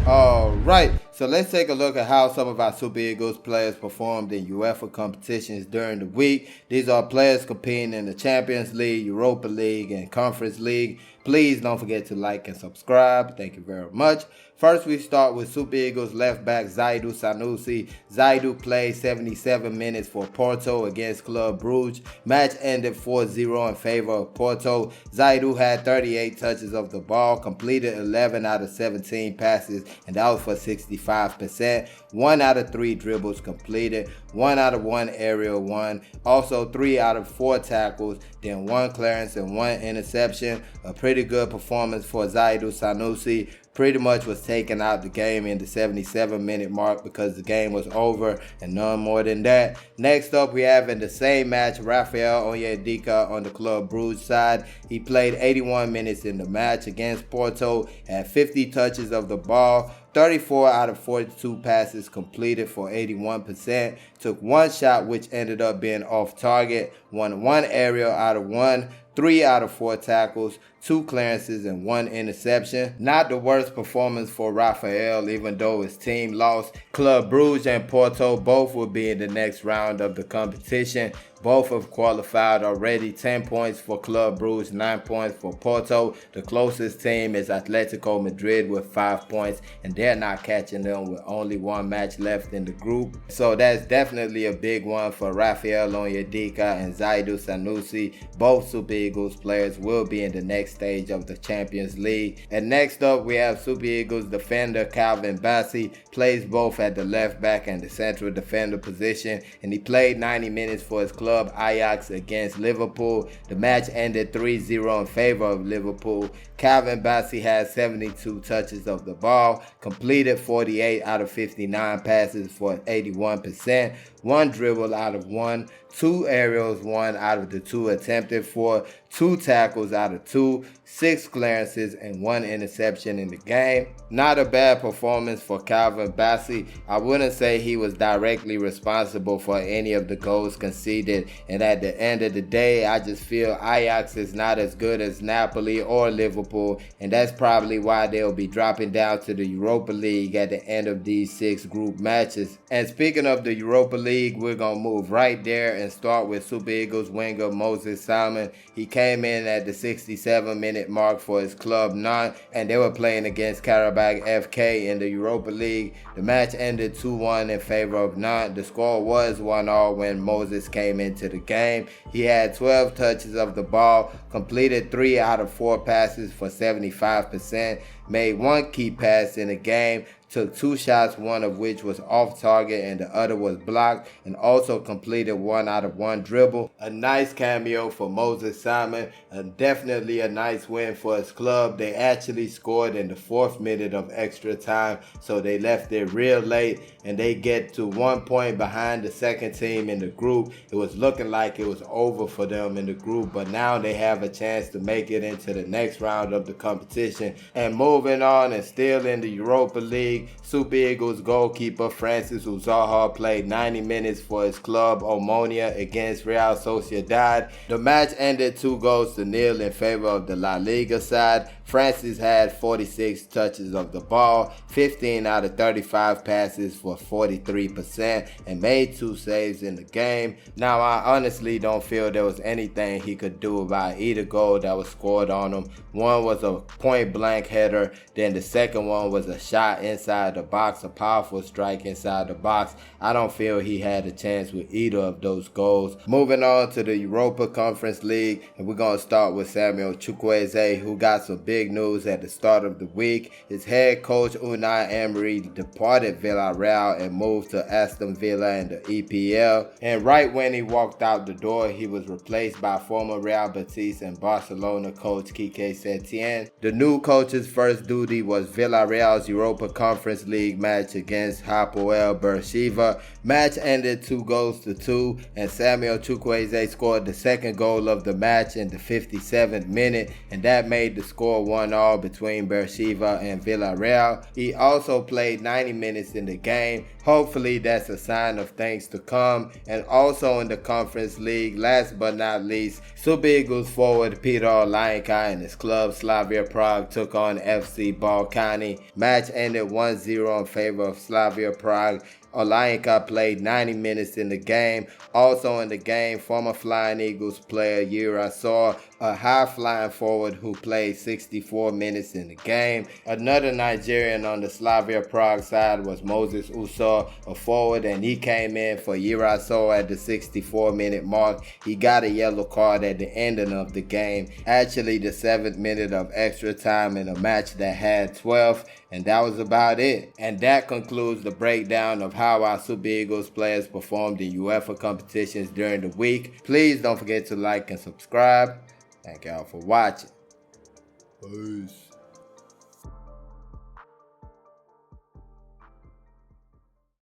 Alright, so let's take a look at how some of our Super Eagles players performed in UEFA competitions during the week. These are players competing in the Champions League, Europa League, and Conference League. Please don't forget to like and subscribe. Thank you very much. First, we start with Super Eagles left back Zaidou Sanusi. Zaidou played 77 minutes for Porto against Club Brugge. Match ended 4-0 in favor of Porto. Zaidou had 38 touches of the ball, completed 11 out of 17 passes, and that was for 65%. 1 out of 3 dribbles completed, 1 out of 1 aerial one, also 3 out of 4 tackles, then 1 clearance and 1 interception. A pretty good performance for Zaidou Sanusi. Pretty much was taken out the game in the 77-minute mark because the game was over and none more than that. Next up, we have in the same match Rafael Onyedika on the Club Brugge side. He played 81 minutes in the match against Porto, had 50 touches of the ball, 34 out of 42 passes completed for 81%, took 1 shot which ended up being off target, won 1 aerial out of 1, 3 out of 4 tackles, 2 clearances, and 1 interception. Not the worst performance for Rafael, even though his team lost. Club Brugge and Porto both will be in the next round of the competition. Both have qualified already. 10 points for Club Brugge, 9 points for Porto. The closest team is Atletico Madrid with 5 points, and they're not catching them with only 1 match left in the group. So that's definitely a big one for Rafael Onyedika and Zaidou Sanusi. Both Super Eagles players will be in the next stage of the Champions League. And next up, we have Super Eagles defender Calvin Bassey. Plays both at the left back and the central defender position, and he played 90 minutes for his club Ajax against Liverpool. The match ended 3-0 in favor of Liverpool. Calvin Bassey had 72 touches of the ball, completed 48 out of 59 passes for 81%, 1 dribble out of 1, 2 aerials, 1 out of the 2 attempted for, 2 tackles out of 2, 6 clearances, and 1 interception in the game. Not a bad performance for Calvin Bassey. I wouldn't say he was directly responsible for any of the goals conceded, and at the end of the day, I just feel Ajax is not as good as Napoli or Liverpool, and that's probably why they'll be dropping down to the Europa League at the end of these 6 group matches. And speaking of the Europa League, we're going to move right there and start with Super Eagles winger Moses Simon. He came in at the 67-minute mark for his club Nantes, and they were playing against Naijabiasfc in the Europa League. The match ended 2-1 in favor of Nantes. The score was 1-1 when Moses came into the game. He had 12 touches of the ball, completed 3 out of 4 passes for 75%, made 1 key pass in the game, took 2 shots, one of which was off target and the other was blocked, and also completed 1 out of 1 dribble. A nice cameo for Moses Simon, and definitely a nice win for his club. They actually scored in the 4th minute of extra time, so they left it real late, and they get to 1 point behind the second team in the group. It was looking like it was over for them in the group, but now they have a chance to make it into the next round of the competition. And moving on, and still in the Europa League, Super Eagles goalkeeper Francis Uzaha played 90 minutes for his club Omonia against Real Sociedad. The match ended 2-0 in favor of the La Liga side. Francis had 46 touches of the ball, 15 out of 35 passes for 43%, and made 2 saves in the game. Now, I honestly don't feel there was anything he could do about either goal that was scored on him. One was a point-blank header, then the second one was a shot inside the box, a powerful strike inside the box. I don't feel he had a chance with either of those goals. Moving on to the Europa Conference League, and we're going to start with Samuel Chukwueze, who got some big news at the start of the week. His head coach Unai Emery departed Villarreal and moved to Aston Villa in the EPL. And right when he walked out the door, he was replaced by former Real Betis and Barcelona coach Quique Setien. The new coach's first duty was Villarreal's Europa Conference League match against Hapoel Beersheva. Match ended 2-2, and Samuel Chukwueze scored the second goal of the match in the 57th minute, and that made the score 1-1 between Beersheva and Villarreal. He also played 90 minutes in the game. Hopefully that's a sign of things to come. And also in the Conference League, last but not least, Super Eagles forward Peter Olainka and his club Slavia Prague took on FC Balkany. Match ended 1-0 1-0 in favor of Slavia Prague. Olayinka played 90 minutes in the game. Also in the game, former Flying Eagles player Yira saw a high-flying forward who played 64 minutes in the game. Another Nigerian on the Slavia Prague side was Moses Uso, a forward, and he came in for Yiraso at the 64-minute mark. He got a yellow card at the ending of the game, actually the 7th minute of extra time in a match that had 12, and that was about it. And that concludes the breakdown of how our Super Eagles players performed in UEFA competitions during the week. Please don't forget to like and subscribe. Thank y'all for watching. Peace.